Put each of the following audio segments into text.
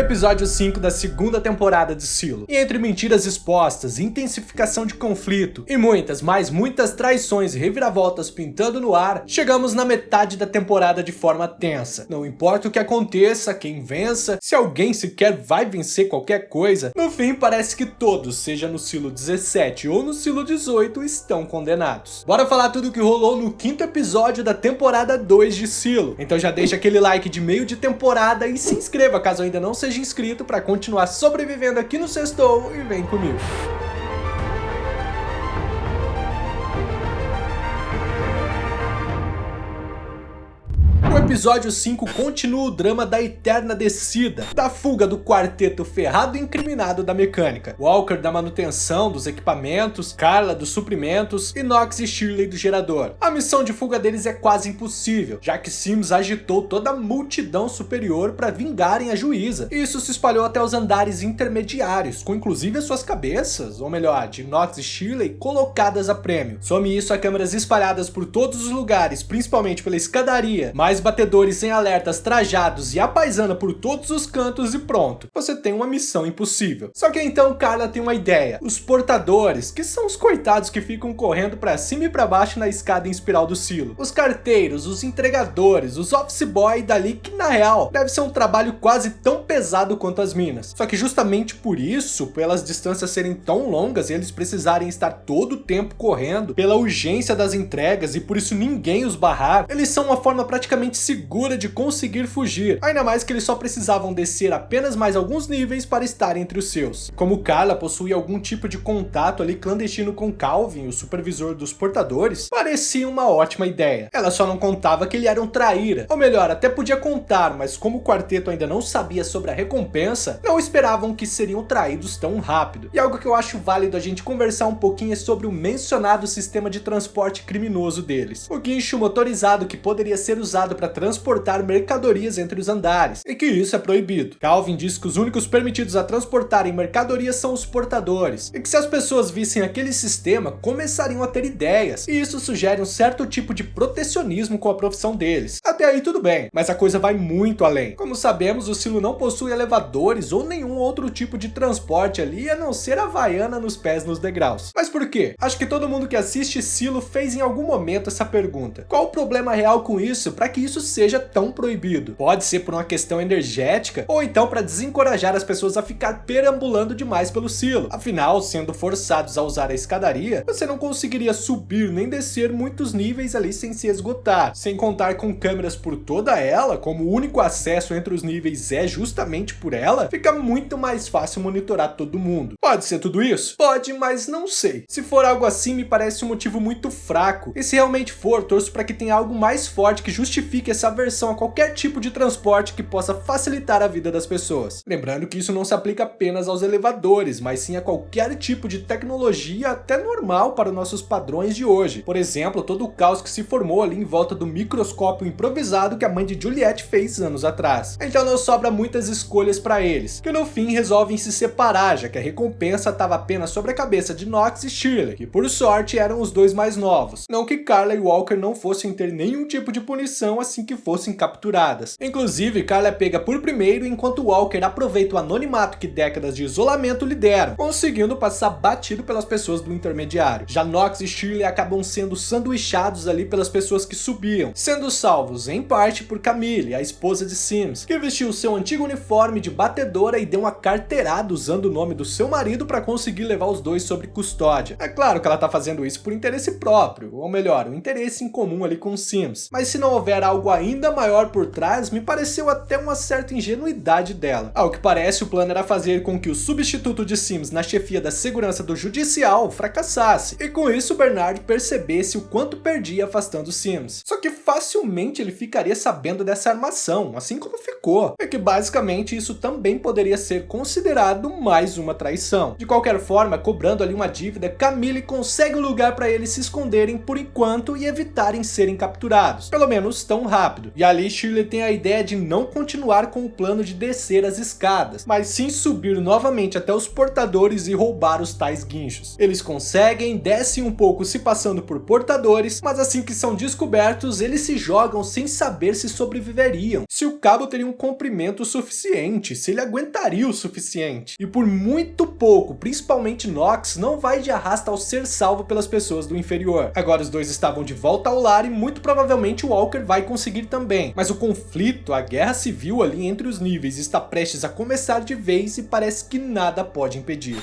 episódio 5 da segunda temporada de Silo. E entre mentiras expostas, intensificação de conflito e muitas, mas muitas traições e reviravoltas pintando no ar, chegamos na metade da temporada de forma tensa. Não importa o que aconteça, quem vença, se alguém sequer vai vencer qualquer coisa, no fim parece que todos, seja no Silo 17 ou no Silo 18, estão condenados. Bora falar tudo o que rolou no quinto episódio da temporada 2 de Silo. Então já deixa aquele like de meio de temporada e se inscreva caso ainda não seja inscrito para continuar sobrevivendo aqui no Sextou e vem comigo. O episódio 5 continua o drama da eterna descida, da fuga do quarteto ferrado e incriminado da mecânica, Walker da manutenção dos equipamentos, Carla dos suprimentos e Knox e Shirley do gerador. A missão de fuga deles é quase impossível, já que Sims agitou toda a multidão superior para vingarem a juíza, e isso se espalhou até os andares intermediários, com inclusive as suas cabeças, ou melhor, de Knox e Shirley, colocadas a prêmio. Some isso a câmeras espalhadas por todos os lugares, principalmente pela escadaria, mais batedores em alertas trajados e a paisana por todos os cantos e pronto, você tem uma missão impossível. Só que então Carla tem uma ideia. Os portadores, que são os coitados que ficam correndo pra cima e pra baixo na escada em espiral do silo. Os carteiros, os entregadores, os office boy dali, que na real deve ser um trabalho quase tão pesado quanto as minas. Só que justamente por isso, pelas distâncias serem tão longas e eles precisarem estar todo o tempo correndo, pela urgência das entregas e por isso ninguém os barrar, eles são uma forma praticamente segura de conseguir fugir, ainda mais que eles só precisavam descer apenas mais alguns níveis para estar entre os seus. Como Carla possuía algum tipo de contato ali clandestino com Calvin, o supervisor dos portadores, parecia uma ótima ideia. Ela só não contava que ele era um traíra, ou melhor, até podia contar, mas como o quarteto ainda não sabia sobre a recompensa, não esperavam que seriam traídos tão rápido. E algo que eu acho válido a gente conversar um pouquinho é sobre o mencionado sistema de transporte criminoso deles. O guincho motorizado que poderia ser usado para transportar mercadorias entre os andares, e que isso é proibido. Calvin diz que os únicos permitidos a transportarem mercadorias são os portadores, e que se as pessoas vissem aquele sistema, começariam a ter ideias, e isso sugere um certo tipo de protecionismo com a profissão deles. Até aí tudo bem, mas a coisa vai muito além. Como sabemos, o Silo não possui elevadores ou nenhum outro tipo de transporte ali, a não ser a Havaiana nos pés nos degraus. Mas por quê? Acho que todo mundo que assiste Silo fez em algum momento essa pergunta. Qual o problema real com isso para que isso seja tão proibido? Pode ser por uma questão energética, ou então para desencorajar as pessoas a ficar perambulando demais pelo silo. Afinal, sendo forçados a usar a escadaria, você não conseguiria subir nem descer muitos níveis ali sem se esgotar. Sem contar com câmeras por toda ela, como o único acesso entre os níveis é justamente por ela, fica muito mais fácil monitorar todo mundo. Pode ser tudo isso? Pode, mas não sei. Se for algo assim, me parece um motivo muito fraco. E se realmente for, torço para que tenha algo mais forte que justifique essa aversão a qualquer tipo de transporte que possa facilitar a vida das pessoas. Lembrando que isso não se aplica apenas aos elevadores, mas sim a qualquer tipo de tecnologia até normal para nossos padrões de hoje. Por exemplo, todo o caos que se formou ali em volta do microscópio improvisado que a mãe de Juliette fez anos atrás. Então não sobra muitas escolhas para eles, que no fim resolvem se separar, já que a recompensa estava apenas sobre a cabeça de Knox e Shirley, que por sorte eram os dois mais novos. Não que Carla e Walker não fossem ter nenhum tipo de punição assim que fossem capturadas. Inclusive, Carla é pega por primeiro, enquanto Walker aproveita o anonimato que décadas de isolamento lhe deram, conseguindo passar batido pelas pessoas do intermediário. Já Knox e Shirley acabam sendo sanduichados ali pelas pessoas que subiam, sendo salvos em parte por Camille, a esposa de Sims, que vestiu seu antigo uniforme de batedora e deu uma carteirada usando o nome do seu marido para conseguir levar os dois sob custódia. É claro que ela tá fazendo isso por interesse próprio, ou melhor, um interesse em comum ali com Sims. Mas se não houver algo ainda maior por trás, me pareceu até uma certa ingenuidade dela. Ao que parece, o plano era fazer com que o substituto de Sims na chefia da segurança do judicial fracassasse, e com isso Bernard percebesse o quanto perdia afastando Sims. Só que facilmente ele ficaria sabendo dessa armação, assim como ficou, e que basicamente isso também poderia ser considerado mais uma traição. De qualquer forma, cobrando ali uma dívida, Camille consegue um lugar para eles se esconderem por enquanto e evitarem serem capturados, pelo menos tão rápido. E ali Shirley tem a ideia de não continuar com o plano de descer as escadas, mas sim subir novamente até os portadores e roubar os tais guinchos. Eles conseguem, descem um pouco se passando por portadores, mas assim que são descobertos, eles se jogam sem saber se sobreviveriam, se o cabo teria um comprimento suficiente, se ele aguentaria o suficiente. E por muito pouco, principalmente Nox, não vai de arrasta ao ser salvo pelas pessoas do inferior. Agora os dois estavam de volta ao lar e muito provavelmente o Walker vai conseguir também. Mas o conflito, a guerra civil ali entre os níveis está prestes a começar de vez e parece que nada pode impedir.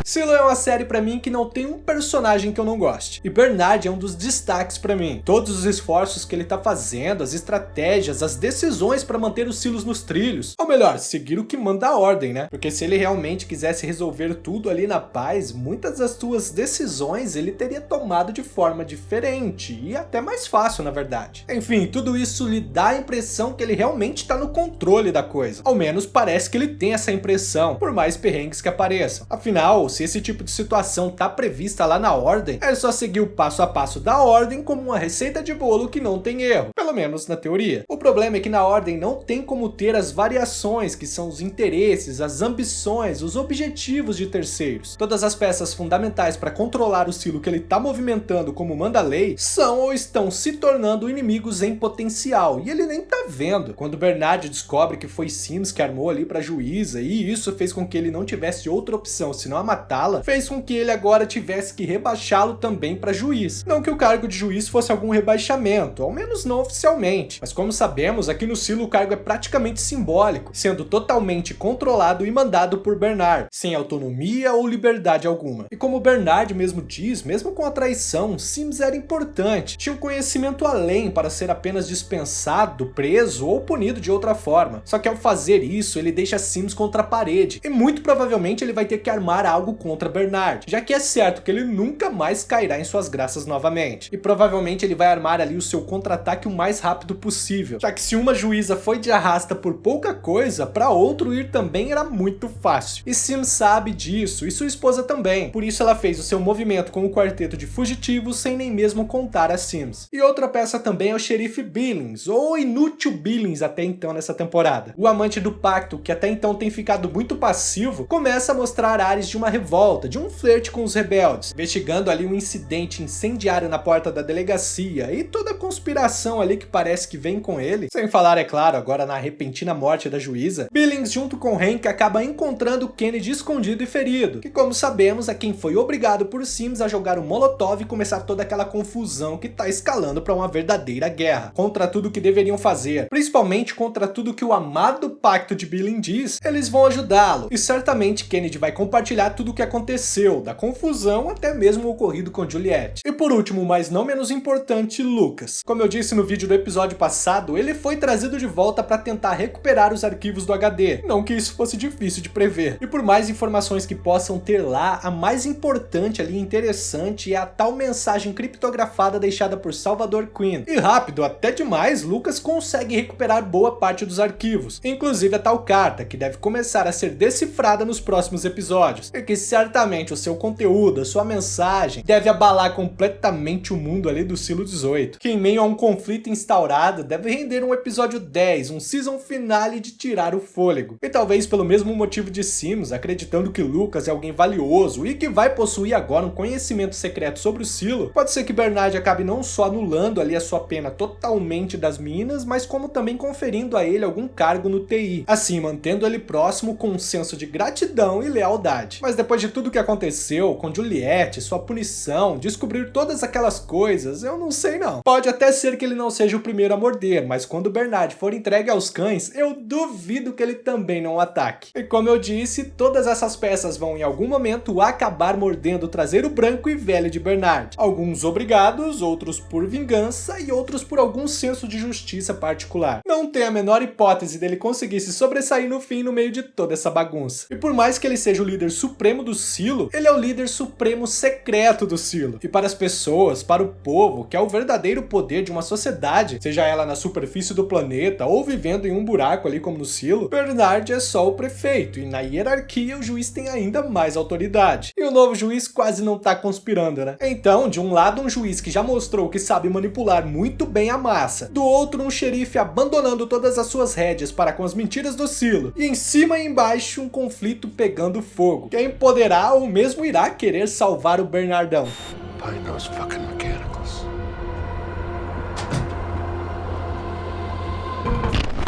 Silo é uma série pra mim que não tem um personagem que eu não goste, e Bernard é um dos destaques pra mim. Todos os esforços que ele tá fazendo, as estratégias, as decisões pra manter os Silos nos trilhos, ou melhor, seguir o que manda a ordem, né? Porque se ele realmente quisesse resolver tudo ali na paz, muitas das suas decisões ele teria tomado de forma diferente, e até mais fácil na verdade. Enfim, tudo isso lhe dá a impressão que ele realmente tá no controle da coisa. Ao menos parece que ele tem essa impressão, por mais perrengues que apareçam. Afinal, se esse tipo de situação tá prevista lá na ordem, é só seguir o passo a passo da ordem como uma receita de bolo que não tem erro, pelo menos na teoria. O problema é que na ordem não tem como ter as variações, que são os interesses, as ambições, os objetivos de terceiros. Todas as peças fundamentais para controlar o silo que ele tá movimentando como manda a lei são ou estão se tornando inimigos em potencial, e ele nem tá vendo. Quando Bernard descobre que foi Sims que armou ali pra juíza, e isso fez com que ele não tivesse outra opção senão a matá-la, fez com que ele agora tivesse que rebaixá-lo também para juiz. Não que o cargo de juiz fosse algum rebaixamento, ao menos não oficialmente, mas como sabemos, aqui no Silo o cargo é praticamente simbólico, sendo totalmente controlado e mandado por Bernard, sem autonomia ou liberdade alguma. E como Bernard mesmo diz, mesmo com a traição, Sims era importante, tinha um conhecimento além para ser apenas dispensado, preso ou punido de outra forma. Só que ao fazer isso, ele deixa Sims contra a parede, e muito provavelmente ele vai ter que armar algo contra Bernard, já que é certo que ele nunca mais cairá em suas graças novamente. E provavelmente ele vai armar ali o seu contra-ataque o mais rápido possível, já que se uma juíza foi de arrasta por pouca coisa, para outro ir também era muito fácil. E Sims sabe disso, e sua esposa também, por isso ela fez o seu movimento com o quarteto de fugitivos sem nem mesmo contar a Sims. E outra peça também é o xerife Billings, ou inútil Billings até então nessa temporada. O amante do pacto, que até então tem ficado muito passivo, começa a mostrar áreas de uma revolta, de um flerte com os rebeldes, investigando ali um incidente incendiário na porta da delegacia e toda a conspiração ali que parece que vem com ele, sem falar, é claro, agora na repentina morte da juíza. Billings junto com Hank acaba encontrando Kennedy escondido e ferido, que como sabemos é quem foi obrigado por Sims a jogar o Molotov e começar toda aquela confusão que tá escalando para uma verdadeira guerra, contra tudo que deveriam fazer, principalmente contra tudo que o amado pacto de Billings diz, eles vão ajudá-lo, e certamente Kennedy vai compartilhar tudo o que aconteceu, da confusão até mesmo o ocorrido com Juliette. E por último, mas não menos importante, Lucas. Como eu disse no vídeo do episódio passado, ele foi trazido de volta para tentar recuperar os arquivos do HD, não que isso fosse difícil de prever. E por mais informações que possam ter lá, a mais importante ali, interessante, é a tal mensagem criptografada deixada por Salvador Queen. E rápido, até demais, Lucas consegue recuperar boa parte dos arquivos, inclusive a tal carta, que deve começar a ser decifrada nos próximos episódios, e que certamente o seu conteúdo, a sua mensagem, deve abalar completamente o mundo ali do Silo 18, que em meio a um conflito instaurado, deve render um episódio 10, um season finale de tirar o fôlego. E talvez pelo mesmo motivo de Sims, acreditando que Lucas é alguém valioso e que vai possuir agora um conhecimento secreto sobre o Silo, pode ser que Bernard acabe não só anulando ali a sua pena totalmente das minas, mas como também conferindo a ele algum cargo no TI, assim mantendo ele próximo com um senso de gratidão e lealdade. Mas depois de tudo que aconteceu com Juliette, sua punição, descobrir todas aquelas coisas, eu não sei não. Pode até ser que ele não seja o primeiro a morder, mas quando Bernard for entregue aos cães, eu duvido que ele também não ataque. E como eu disse, todas essas peças vão em algum momento acabar mordendo o traseiro branco e velho de Bernard. Alguns obrigados, outros por vingança e outros por algum senso de justiça particular. Não tem a menor hipótese dele conseguir se sobressair no fim no meio de toda essa bagunça. E por mais que ele seja o líder supremo Supremo do Silo, ele é o líder supremo secreto do Silo. E para as pessoas, para o povo, que é o verdadeiro poder de uma sociedade, seja ela na superfície do planeta ou vivendo em um buraco ali como no Silo, Bernard é só o prefeito, e na hierarquia o juiz tem ainda mais autoridade. E o novo juiz quase não tá conspirando, né? Então, de um lado um juiz que já mostrou que sabe manipular muito bem a massa, do outro um xerife abandonando todas as suas rédeas para com as mentiras do Silo, e em cima e embaixo um conflito pegando fogo. Quem poderá ou mesmo irá querer salvar o Bernardão? Find those fucking mechanicals.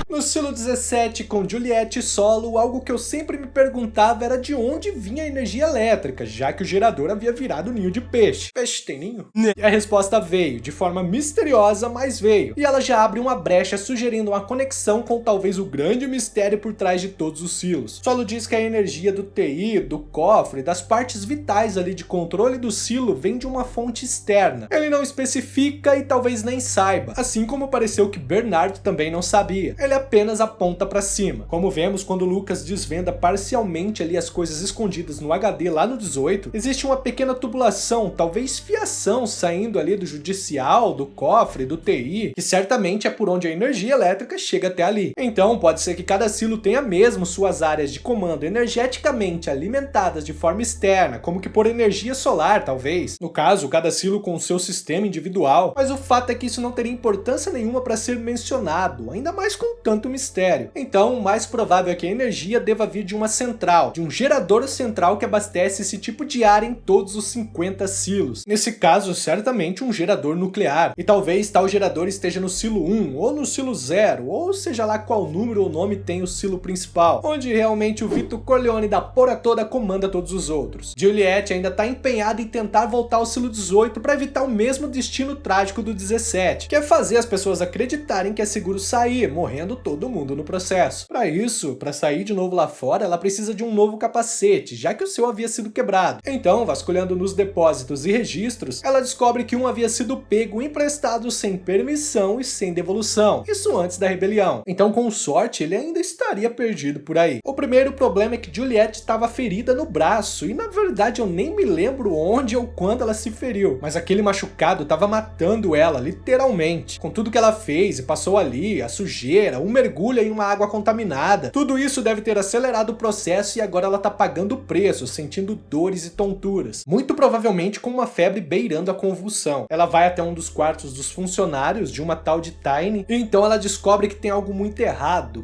No Silo 17, com Juliette solo, algo que eu sempre me perguntava era de onde vinha a energia elétrica, já que o gerador havia virado ninho de peixe. Peixe tem ninho? E a resposta veio, de forma misteriosa, mas veio. E ela já abre uma brecha sugerindo uma conexão com talvez o grande mistério por trás de todos os silos. Solo diz que a energia do TI, do cofre, das partes vitais ali de controle do silo vem de uma fonte externa. Ele não especifica e talvez nem saiba, assim como pareceu que Bernard também não sabia. Ele apenas aponta para cima. Como vemos quando Lucas desvenda parcialmente ali as coisas escondidas no HD lá no 18, existe uma pequena tubulação, talvez fiação saindo ali do judicial, do cofre, do TI, que certamente é por onde a energia elétrica chega até ali. Então pode ser que cada silo tenha mesmo suas áreas de comando energeticamente alimentadas de forma externa, como que por energia solar talvez. No caso, cada silo com o seu sistema individual, mas o fato é que isso não teria importância nenhuma para ser mencionado, ainda mais com tanto mistério. Então, o mais provável é que a energia deva vir de uma central, de um gerador central que abastece esse tipo de área em todos os 50 silos. Nesse caso, certamente um gerador nuclear. E talvez tal gerador esteja no silo 1, ou no silo 0, ou seja lá qual número ou nome tem o silo principal, onde realmente o Vito Corleone da porra toda comanda todos os outros. Juliette ainda está empenhada em tentar voltar ao silo 18 para evitar o mesmo destino trágico do 17, que é fazer as pessoas acreditarem que é seguro sair, morrendo todo mundo no processo. Para isso, para sair de novo lá fora, ela precisa de um novo capacete, já que o seu havia sido quebrado. Então, vasculhando nos depósitos e registros, ela descobre que um havia sido pego emprestado sem permissão e sem devolução. Isso antes da rebelião. Então, com sorte, ele ainda estaria perdido por aí. O primeiro problema é que Juliette estava ferida no braço, e na verdade eu nem me lembro onde ou quando ela se feriu, mas aquele machucado estava matando ela, literalmente. Com tudo que ela fez e passou ali, a sujeira, um mergulho em uma água contaminada, tudo isso deve ter acelerado o processo e agora ela tá pagando o preço, sentindo dores e tonturas. Muito provavelmente com uma febre beirando a convulsão. Ela vai até um dos quartos dos funcionários de uma tal de Tiny, e então ela descobre que tem algo muito errado,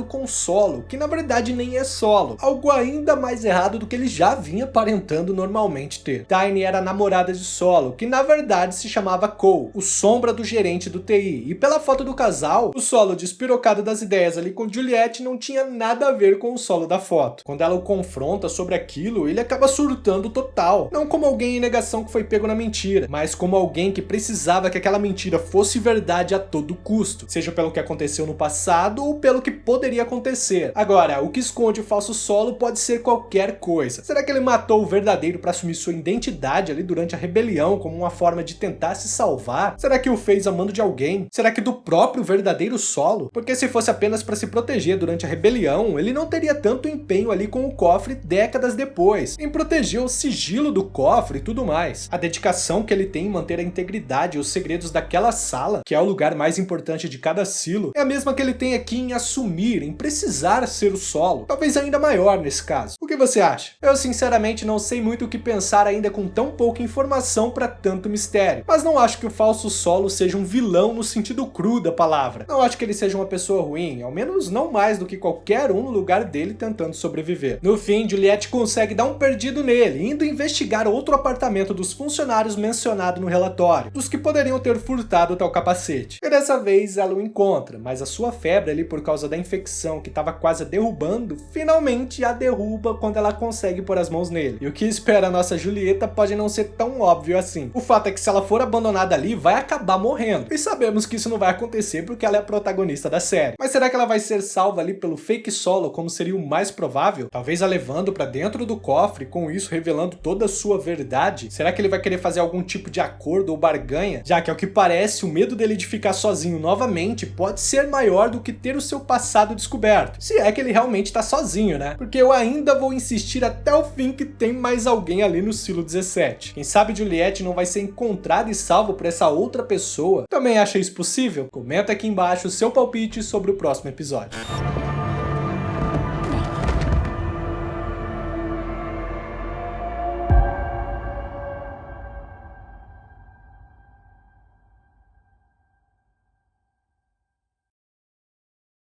com o Solo, que na verdade nem é Solo, algo ainda mais errado do que ele já vinha aparentando normalmente ter. Tiny era a namorada de Solo, que na verdade se chamava Cole, o sombra do gerente do TI, e pela foto do casal, o Solo despirocado das ideias ali com Juliette não tinha nada a ver com o Solo da foto. Quando ela o confronta sobre aquilo, ele acaba surtando total, não como alguém em negação que foi pego na mentira, mas como alguém que precisava que aquela mentira fosse verdade a todo custo, seja pelo que aconteceu no passado ou pelo que poderia acontecer. Agora, o que esconde o falso Solo pode ser qualquer coisa. Será que ele matou o verdadeiro para assumir sua identidade ali durante a rebelião como uma forma de tentar se salvar? Será que o fez amando de alguém? Será que do próprio verdadeiro Solo? Porque se fosse apenas para se proteger durante a rebelião, ele não teria tanto empenho ali com o cofre décadas depois, em proteger o sigilo do cofre e tudo mais. A dedicação que ele tem em manter a integridade e os segredos daquela sala, que é o lugar mais importante de cada silo, é a mesma que ele tem aqui em assumir, em precisar ser o Solo, talvez ainda maior nesse caso. O que você acha? Eu sinceramente não sei muito o que pensar ainda com tão pouca informação para tanto mistério, mas não acho que o falso Solo seja um vilão no sentido cru da palavra. Não acho que ele seja uma pessoa ruim, ao menos não mais do que qualquer um no lugar dele tentando sobreviver. No fim, Juliette consegue dar um perdido nele, indo investigar outro apartamento dos funcionários mencionado no relatório, dos que poderiam ter furtado tal capacete. E dessa vez ela o encontra, mas a sua febre ali por causa da infecção que estava quase a derrubando, finalmente a derruba quando ela consegue pôr as mãos nele. E o que espera a nossa Julieta pode não ser tão óbvio assim. O fato é que se ela for abandonada ali, vai acabar morrendo. E sabemos que isso não vai acontecer porque ela é a protagonista protagonista da série. Mas será que ela vai ser salva ali pelo fake Solo, como seria o mais provável? Talvez a levando pra dentro do cofre, com isso revelando toda a sua verdade? Será que ele vai querer fazer algum tipo de acordo ou barganha? Já que, ao que parece, o medo dele de ficar sozinho novamente pode ser maior do que ter o seu passado descoberto. Se é que ele realmente tá sozinho, né? Porque eu ainda vou insistir até o fim que tem mais alguém ali no Silo 17. Quem sabe Juliette não vai ser encontrada e salva por essa outra pessoa? Também acha isso possível? Comenta aqui embaixo o seu palpite sobre o próximo episódio.